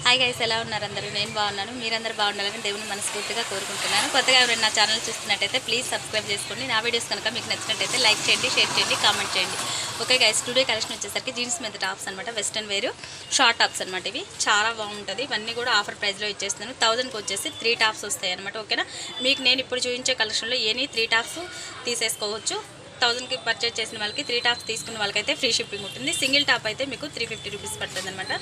Hi guys, ఎలా ఉన్నారు అందరూ? నేను బాగున్నాను. మీరందరూ బాగుండాలని దేవుని మనస్ఫూర్తిగా కోరుకుంటున్నాను. కొత్తగా ఎవరైనా నా ఛానల్ చూస్తున్నట్టయితే ప్లీజ్ సబ్స్క్రైబ్ చేసుకోండి. నా వీడియోస్ కనుక మీకు నచ్చినట్టయితే లైక్ చేయండి, షేర్ చేయండి, కామెంట్ చేయండి. ఓకే గైస్, టుడే కలెక్షన్ వచ్చేసరికి జీన్స్ మీద టాప్స్ అనమాట. వెస్టర్న్ వేరు షార్ట్ టాప్స్ అనమాట. ఇవి చాలా బాగుంటుంది. ఇవన్నీ కూడా ఆఫర్ ప్రైస్లో ఇచ్చేస్తున్నాను. 1000కి వచ్చేసి 3 టాప్స్ వస్తాయి అనమాట. ఓకేనా, మీకు నేను ఇప్పుడు చూపించే కలెక్షన్లో ఎనీ 3 టాప్స్ తీసేసుకోవచ్చు. 1000కి పర్చేజ్ చేసిన వాళ్ళకి 3 టాప్స్ తీసుకున్న వాళ్ళకైతే ఫ్రీ షిప్పింగ్ ఉంటుంది. సింగిల్ టాప్ అయితే మీకు 350 రూపీస్ పడుతుంది అనమాట.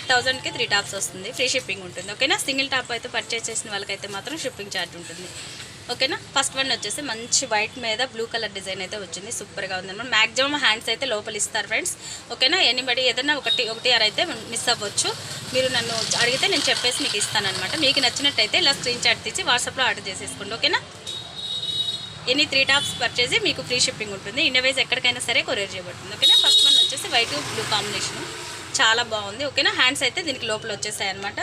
1000కి 3 టాప్స్ వస్తుంది, ఫ్రీ షిప్పింగ్ ఉంటుంది. ఓకేనా, సింగిల్ టాప్ అయితే పర్చేజ్ చేసిన వాళ్ళకైతే మాత్రం షిప్పింగ్ ఛార్జ్ ఉంటుంది. ఓకేనా, ఫస్ట్ వన్ వచ్చేసి మంచి వైట్ మీద బ్లూ కలర్ డిజైన్ అయితే వచ్చింది. సూపర్గా ఉందన్నమాట. మ్యాక్సిమం హ్యాండ్స్ అయితే లోపల ఇస్తారు ఫ్రెండ్స్. ఓకేనా, ఎనీబడి ఏదైనా ఒకటి అయితే మిస్ అవ్వచ్చు. మీరు నన్ను అడిగితే నేను చెప్పేసి మీకు ఇస్తానమాట. మీకు నచ్చినట్టయితే ఇలా స్క్రీన్ షాట్ తీసి వాట్సాప్లో ఆర్డర్ చేసేసుకోండి. ఓకేనా, ఎనీ 3 టాప్స్ పర్చేజ్ మీకు ఫ్రీ షిప్పింగ్ ఉంటుంది. ఇండియా వైజ్ ఎక్కడికైనా సరే కొరియర్ చేయబడుతుంది. ఓకేనా, ఫస్ట్ వన్ వచ్చేసి వైట్ బ్లూ కాంబినేషన్ చాలా బాగుంది. ఓకేనా, హ్యాండ్స్ అయితే దీనికి లోపల వచ్చేసాయి అనమాట.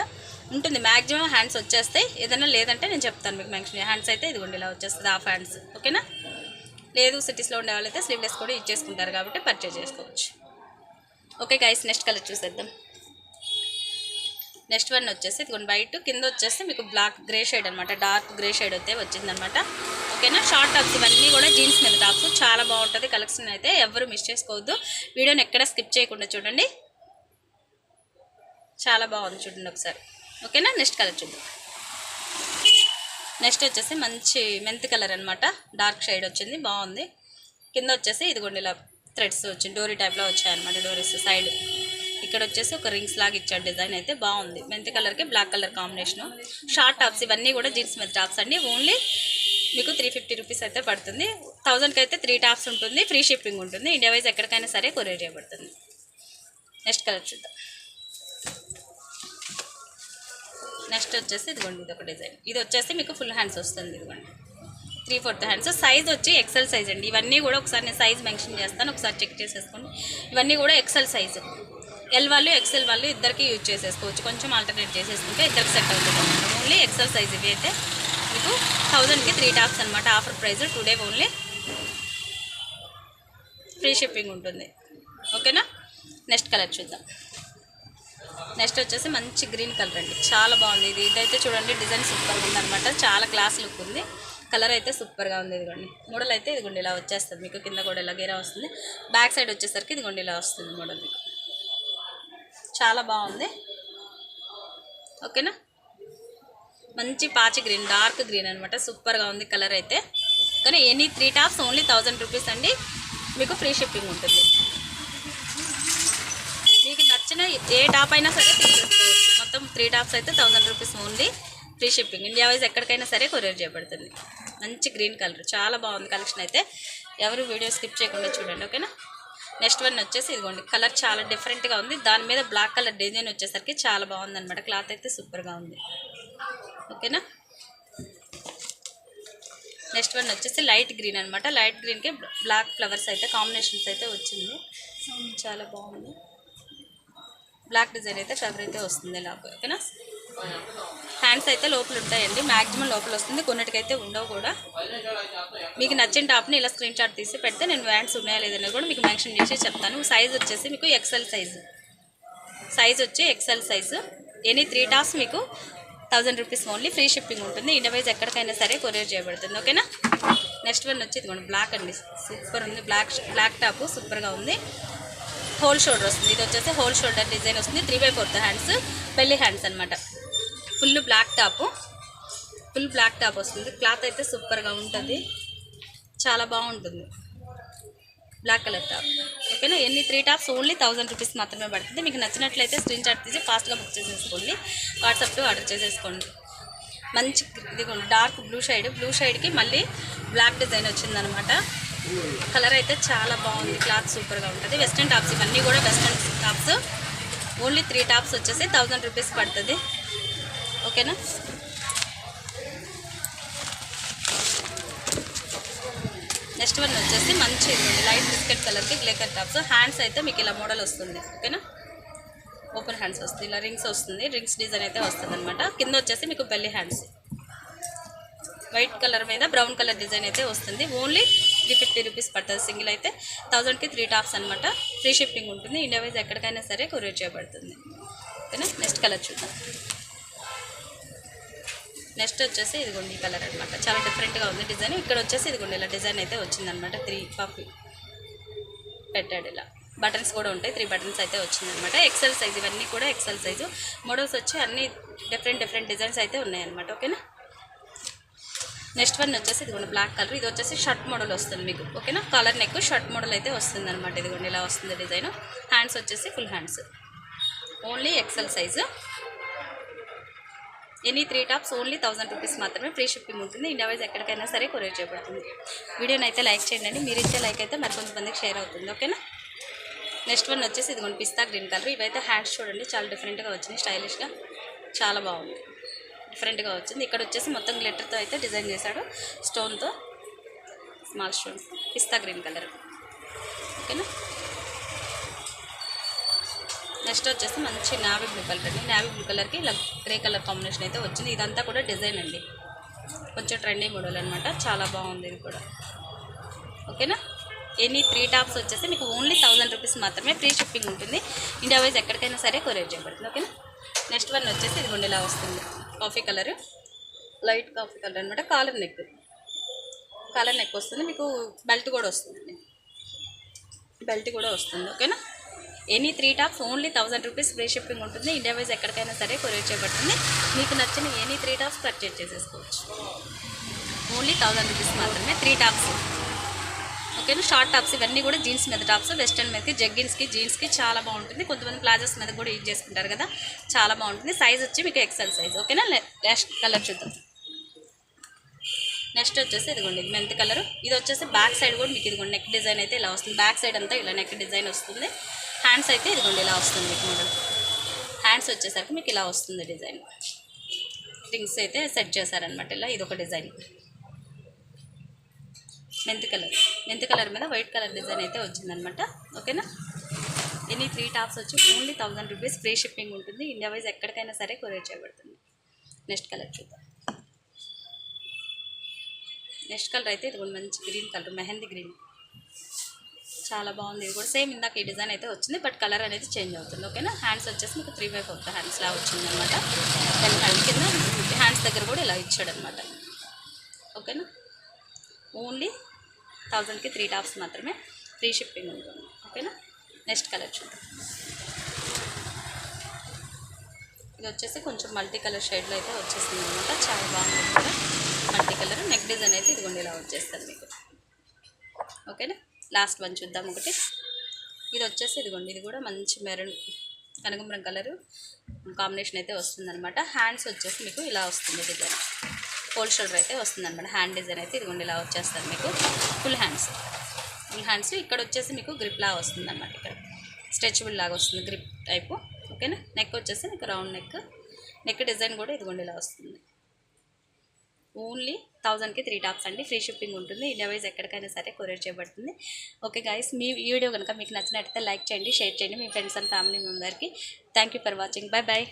ఉంటుంది మ్యాక్సిమం హ్యాండ్స్ వచ్చేస్తాయి. ఏదైనా లేదంటే నేను చెప్తాను మీకు మెన్షన్. హ్యాండ్స్ అయితే ఇదిగోండి ఇలా వచ్చేస్తుంది, హాఫ్ హ్యాండ్స్. ఓకేనా, లేదు సిటీస్లో ఉండే వాళ్ళైతే స్లీవ్లెస్ కూడా ఇచ్చేసుకుంటారు కాబట్టి పర్చేజ్ చేసుకోవచ్చు. ఓకే గైస్, నెక్స్ట్ కలర్ చూసేద్దాం. నెక్స్ట్ వన్ వచ్చేసి ఇదిగోండి వైట్, కింద వచ్చేసి మీకు బ్లాక్ గ్రే షేడ్ అనమాట. డార్క్ గ్రే షేడ్ అయితే వచ్చిందనమాట. ఓకేనా, షార్ట్ టాప్స్ ఇవన్నీ కూడా జీన్స్ మీద టాప్స్ చాలా బాగుంటుంది. కలెక్షన్ అయితే ఎవరు మిస్ చేసుకోవద్దు. వీడియోని ఎక్కడ స్కిప్ చేయకుండా చూడండి, చాలా బాగుంది. చూడండి ఒకసారి. ఓకేనా, నెక్స్ట్ కలర్ చూద్దాం. నెక్స్ట్ వచ్చేసి మంచి మెంత్ కలర్ అనమాట. డార్క్ షేడ్ వచ్చింది, బాగుంది. కింద వచ్చేసి ఇదిగోండి ఇలా థ్రెడ్స్ వచ్చింది, డోరీ టైప్లో వచ్చాయన్నమాట. డోరీస్ సైడ్ ఇక్కడ వచ్చేసి ఒక రింగ్స్ లాగా ఇచ్చాడు. డిజైన్ అయితే బాగుంది. మెంత్ కలర్కి black colour combination. Short tops ఇవన్నీ కూడా జీన్స్ మీద టాప్స్ అండి. ఓన్లీ మీకు 350 రూపీస్ అయితే పడుతుంది. 1000కి అయితే 3 టాప్స్ ఉంటుంది, ఫ్రీ షిప్పింగ్ ఉంటుంది. ఇండియా వైజ్ ఎక్కడికైనా సరే కొరియర్ చేయబడుతుంది. నెక్స్ట్ కలర్ చూద్దాం. నెక్స్ట్ వచ్చేసి ఇదిగోండి ఇది ఒక డిజైన్. ఇది వచ్చేసి మీకు ఫుల్ హ్యాండ్స్ వస్తుంది. ఇదిగోండి 3/4 హ్యాండ్స్. సైజ్ వచ్చి ఎక్సెల్ సైజ్ అండి. ఇవన్నీ కూడా ఒకసారి నేను సైజ్ మెన్షన్ చేస్తాను, ఒకసారి చెక్ చేసేసుకోండి. ఇవన్నీ కూడా ఎక్సెల్ సైజు. ఎల్ వాళ్ళు ఎక్సెల్ వాళ్ళు ఇద్దరికి యూజ్ చేసేసుకోవచ్చు. కొంచెం ఆల్టర్నేట్ చేసేసుకుంటే ఇద్దరికి సెట్ అవుతుంది అనమాట. ఓన్లీ ఎక్సెల్ సైజ్ ఇవి అయితే మీకు 1000కి 3 టాప్స్ అనమాట. Offer price today only, free shipping ఉంటుంది. ఓకేనా, నెక్స్ట్ కలర్ చూద్దాం. నెక్స్ట్ వచ్చేసి మంచి గ్రీన్ కలర్ అండి, చాలా బాగుంది. ఇదైతే చూడండి డిజైన్ సూపర్గా ఉందన్నమాట. చాలా క్లాస్ లుక్ ఉంది. కలర్ అయితే సూపర్గా ఉంది. ఇదిగోండి మోడల్ అయితే ఇదిగోండి ఇలా వచ్చేస్తుంది మీకు. కింద కూడా ఇలా గేరా వస్తుంది. బ్యాక్ సైడ్ వచ్చేసరికి ఇదిగోండి ఇలా వస్తుంది మోడల్ మీకు. చాలా బాగుంది. ఓకేనా, మంచి పాచి గ్రీన్, డార్క్ గ్రీన్ అనమాట. సూపర్గా ఉంది కలర్ అయితే. కానీ ఎనీ 3 టాప్స్ ఓన్లీ 1000 రూపీస్ అండి. మీకు ఫ్రీ షిప్పింగ్ ఉంటుంది. మీకు నచ్చిన ఏ టాప్ అయినా సరే తీసుకోవచ్చు. మొత్తం 3 టాప్స్ అయితే 1000 rupees only, free shipping. India wise ఎక్కడికైనా సరే కొరియర్ చేయబడుతుంది. మంచి గ్రీన్ కలర్, చాలా బాగుంది కలెక్షన్ అయితే. ఎవరు వీడియో స్కిప్ చేయకుండా చూడండి. ఓకేనా, నెక్స్ట్ వన్ వచ్చేసి ఇదిగోండి కలర్ చాలా డిఫరెంట్గా ఉంది. దాని మీద బ్లాక్ కలర్ డిజైన్ వచ్చేసరికి చాలా బాగుంది అనమాట. క్లాత్ అయితే సూపర్గా ఉంది. ఓకేనా, నెక్స్ట్ వన్ వచ్చేసి లైట్ గ్రీన్ అనమాట. లైట్ గ్రీన్కి బ్లాక్ ఫ్లవర్స్ అయితే కాంబినేషన్స్ అయితే వచ్చింది. చాలా బాగుంది. బ్లాక్ డిజైన్ అయితే ఫ్లవర్ అయితే వస్తుంది ఇలా. ఓకేనా, హ్యాండ్స్ అయితే లోపల ఉంటాయండి. మ్యాక్సిమం లోపల వస్తుంది, కొన్నిటికైతే ఉండవు కూడా. మీకు నచ్చిన టాప్ని ఇలా స్క్రీన్ షాట్ తీసి పెడితే నేను హ్యాండ్స్ ఉన్నాయా లేదని కూడా మీకు మెన్షన్ చేసి చెప్తాను. సైజ్ వచ్చేసి మీకు ఎక్సెల్ సైజు. సైజ్ వచ్చి ఎక్సెల్ సైజు. ఎనీ 3 టాప్స్ మీకు 1000 రూపీస్ ఓన్లీ, ఫ్రీ షిప్పింగ్ ఉంటుంది. ఇండియా వైజ్ ఎక్కడికైనా సరే కొరియర్ చేయబడుతుంది. ఓకేనా, నెక్స్ట్ వన్ వచ్చి ఇదిగోండి బ్లాక్ అండి. సూపర్ ఉంది. బ్లాక్ టాపు సూపర్గా ఉంది. హోల్ షోల్డర్ వస్తుంది. ఇది వచ్చేసి హోల్ షోల్డర్ డిజైన్ వస్తుంది. 3/4 హ్యాండ్స్, పెళ్లి హ్యాండ్స్ అనమాట. ఫుల్ బ్లాక్ టాప్ వస్తుంది. క్లాత్ అయితే సూపర్గా ఉంటుంది, చాలా బాగుంటుంది. Black colour top. ఓకేనా, ఎన్ని 3 టాప్స్ ఓన్లీ 1000 రూపీస్ మాత్రమే పడుతుంది. మీకు నచ్చినట్లయితే స్క్రీన్ షాట్ తీసి ఫాస్ట్గా బుక్ చేసేసుకోండి, వాట్సాప్లో ఆర్డర్ చేసేసుకోండి. మంచి ఇదిగోండి డార్క్ బ్లూ షేడ్కి మళ్ళీ బ్లాక్ డిజైన్ వచ్చిందనమాట. కలర్ అయితే చాలా బాగుంది. క్లాత్ సూపర్గా ఉంటుంది. వెస్ట్రన్ టాప్స్ ఇవన్నీ కూడా వెస్ట్రన్ టాప్స్. ఓన్లీ 3 టాప్స్ వచ్చేసి 1000 రూపీస్ పడుతుంది. ఓకేనా, నెక్స్ట్ వన్ వచ్చేసి మంచి లైట్ బిస్కెట్ కలర్కి గ్రే కలర్ టాప్స్. హ్యాండ్స్ అయితే మీకు ఇలా మోడల్ వస్తుంది. ఓకేనా, ఓపెన్ హ్యాండ్స్ వస్తుంది. ఇలా రింగ్స్ వస్తుంది, రింగ్స్ డిజైన్ అయితే వస్తుంది అనమాట. కింద వచ్చేసి మీకు బెల్లి హ్యాండ్స్. వైట్ కలర్ మీద బ్రౌన్ కలర్ డిజైన్ అయితే వస్తుంది. ఓన్లీ 350 రూపీస్ పడుతుంది. సింగిల్ అయితే 1000కి 3 టాప్స్ అనమాట. ఫ్రీ షిప్పింగ్ ఉంటుంది. ఇండియా వైజ్ ఎక్కడికైనా సరే కొరియర్ చేయబడుతుంది. ఓకేనా. నెక్స్ట్ కలర్ చూద్దాం. నెక్స్ట్ వచ్చేసి ఇదిగోండి ఈ కలర్ అనమాట. చాలా డిఫరెంట్గా ఉంది డిజైన్. ఇక్కడ వచ్చేసి ఇదిగోండి ఇలా డిజైన్ అయితే వచ్చిందనమాట. 3 పఫ్ పెట్టాడు ఇలా. బటన్స్ కూడా ఉంటాయి. 3 బటన్స్ అయితే వచ్చిందనమాట. ఎక్సెల్ సైజ్, ఇవన్నీ కూడా ఎక్సెల్ సైజు. మోడల్స్ వచ్చి అన్ని డిఫరెంట్ డిజైన్స్ అయితే ఉన్నాయన్నమాట. ఓకేనా. నెక్స్ట్ వన్ వచ్చేసి ఇదిగోండి బ్లాక్ కలర్. ఇది వచ్చేసి షర్ట్ మోడల్ వస్తుంది మీకు. ఓకేనా. కాలర్ నెక్ షర్ట్ మోడల్ అయితే వస్తుంది అనమాట. ఇదిగోండి ఇలా వస్తుంది డిజైన్. హ్యాండ్స్ వచ్చేసి full hands. Only XL size. Any 3 tops only 1000 rupees మాత్రమే. ఫ్రీ షిప్పింగ్ ఉంటుంది. ఇండియా వైజ్ ఎక్కడికైనా సరే కొరియర్ చేయబడుతుంది. వీడియోని అయితే లైక్ చేయండి. మీరు ఇచ్చే లైక్ అయితే మరికొంతమందికి షేర్ అవుతుంది. ఓకేనా. నెక్స్ట్ వన్ వచ్చేసి ఇదిగోండి పిస్తా గ్రీన్ కలర్. ఇవైతే హ్యాండ్స్ చూడండి చాలా డిఫరెంట్గా వచ్చినాయి. స్టైలిష్గా చాలా బాగుంది. డిఫరెంట్గా వచ్చింది. ఇక్కడ వచ్చేసి మొత్తం గ్లిటర్తో అయితే డిజైన్ చేశాడు. స్టోన్తో, స్మాల్ స్టోన్స్. పిస్తా గ్రీన్ కలర్. ఓకేనా. నెక్స్ట్ వచ్చేసి మంచి నావీ బ్లూ కలర్ అండి. నావీ బ్లూ కలర్కి ఇలా గ్రే కలర్ కాంబినేషన్ అయితే వచ్చింది. ఇదంతా కూడా డిజైన్ అండి. కొంచెం ట్రెండీ మోడల్ అనమాట. చాలా బాగుంది ఇది కూడా. ఓకేనా. ఎనీ 3 టాప్స్ వచ్చేసి మీకు ఓన్లీ 1000 రూపీస్ మాత్రమే. ఫ్రీ షిప్పింగ్ ఉంటుంది. ఇండియా వైజ్ ఎక్కడికైనా సరే కొరియర్ చేయబడుతుంది. ఓకేనా. నెక్స్ట్ వన్ వచ్చేసి ఇది గుండెలా వస్తుంది. Coffee colour, light coffee colour అనమాట. కాలర్ నెక్ వస్తుంది మీకు. బెల్ట్ కూడా వస్తుంది. ఓకేనా. Any 3 tops only 1000 rupees. Free shipping ఉంటుంది. ఇండియా వైజ్ ఎక్కడికైనా సరే కొరియర్ చేయబడుతుంది. మీకు నచ్చిన ఎనీ 3 టాప్స్ పర్చేజ్ చేసేసుకోవచ్చు. ఓన్లీ 1000 రూపీస్ మాత్రమే 3 టాప్స్. ఓకేనా. షార్ట్ టాప్స్ ఇవన్నీ కూడా జీన్స్ మీద టాప్స్. వెస్టర్న్ మీదకి, జగ్గిన్స్కి, జీన్స్కి చాలా బాగుంటుంది. కొంతమంది ప్లాజోస్ మీద కూడా యూజ్ చేసుకుంటారు కదా, చాలా బాగుంటుంది. సైజ్ వచ్చి మీకు ఎక్సెల్ సైజ్. ఓకేనా. నెక్స్ట్ కలర్ చూద్దాం. నెక్స్ట్ వచ్చేసి ఇదిగోండి మెంత్ కలర్. ఇది వచ్చేసి బ్యాక్ సైడ్ కూడా మీకు ఇదిగోండి నెక్ డిజైన్ అయితే ఇలా వస్తుంది. బ్యాక్ సైడ్ అంతా ఇలా నెక్ డిజైన్ వస్తుంది. హ్యాండ్స్ అయితే ఇదిగోండి ఇలా వస్తుంది మీకు మోడల్. హ్యాండ్స్ వచ్చేసరికి మీకు ఇలా వస్తుంది డిజైన్. రింగ్స్ అయితే సెట్ చేశారనమాట ఇలా. ఇదొక డిజైన్. మెంత్ కలర్ మీద వైట్ కలర్ డిజైన్ అయితే వచ్చిందనమాట. ఓకేనా. ఎనీ 3 టాప్స్ వచ్చి ఓన్లీ 1000 రూపీస్. ఫ్రీ షిప్పింగ్ ఉంటుంది. ఇండియా వైజ్ ఎక్కడికైనా సరే కొరియర్ చేయబడుతుంది. నెక్స్ట్ కలర్ చూద్దాం. నెక్స్ట్ కలర్ అయితే ఇది మంచి గ్రీన్ కలర్, మెహందీ గ్రీన్. చాలా బాగుంది. ఇది కూడా సేమ్ ఇందాక ఈ డిజైన్ అయితే వచ్చింది, బట్ కలర్ అనేది చేంజ్ అవుతుంది. ఓకేనా. హ్యాండ్స్ వచ్చేసి మీకు 3/4 హ్యాండ్స్ లా వచ్చిందనమాట. దాని హ్యాండ్ కింద హ్యాండ్స్ దగ్గర కూడా ఇలా ఇచ్చాడనమాట. ఓకేనా. ఓన్లీ 1000కి 3 టాప్స్ మాత్రమే. ఫ్రీ షిప్పింగ్ ఉంటుంది. ఓకేనా. నెక్స్ట్ కలర్ చూద్దాం. ఇది వచ్చేసి కొంచెం మల్టీ కలర్ షేడ్లో అయితే వచ్చేస్తుంది అనమాట. చాలా బాగుంది కూడా. మల్టీ కలర్ నెక్ డిజైన్ అయితే ఇదిగోండి ఇలా వచ్చేస్తుంది మీకు. ఓకేనా. లాస్ట్ వన్ చూద్దాం ఒకటి. ఇది వచ్చేసి ఇదిగోండి, ఇది కూడా మంచి మెరూన్ కనకాంబరం కలరు కాంబినేషన్ అయితే వస్తుంది అనమాట. హ్యాండ్స్ వచ్చేసి మీకు ఇలా వస్తుంది డిజైన్. హోల్ షోల్డర్ అయితే వస్తుంది అనమాట. హ్యాండ్ డిజైన్ అయితే ఇదిగోండి ఇలా వచ్చేస్తుంది మీకు. ఫుల్ హ్యాండ్స్ ఇక్కడ వచ్చేసి మీకు గ్రిప్ లాగా వస్తుంది అనమాట. ఇక్కడ స్ట్రెచబుల్ లాగా వస్తుంది గ్రిప్ టైపు. ఓకేనా. నెక్ వచ్చేసి మీకు రౌండ్ నెక్ డిజైన్ కూడా ఇదిగోండి ఇలా వస్తుంది. ఓన్లీ 1000కి 3 టాప్స్ అండి. ఫ్రీ షిప్పింగ్ ఉంటుంది. ఇండియా వైజ్ ఎక్కడికైనా సరే కొరియర్ చేయబడుతుంది. ఓకే గైస్, మీ వీడియో కనుక మీకు నచ్చినట్టయితే లైక్ చేయండి, షేర్ చేయండి మీ ఫ్రెండ్స్ అండ్ ఫ్యామిలీ మెంబర్కి. Thank you for watching. Bye bye.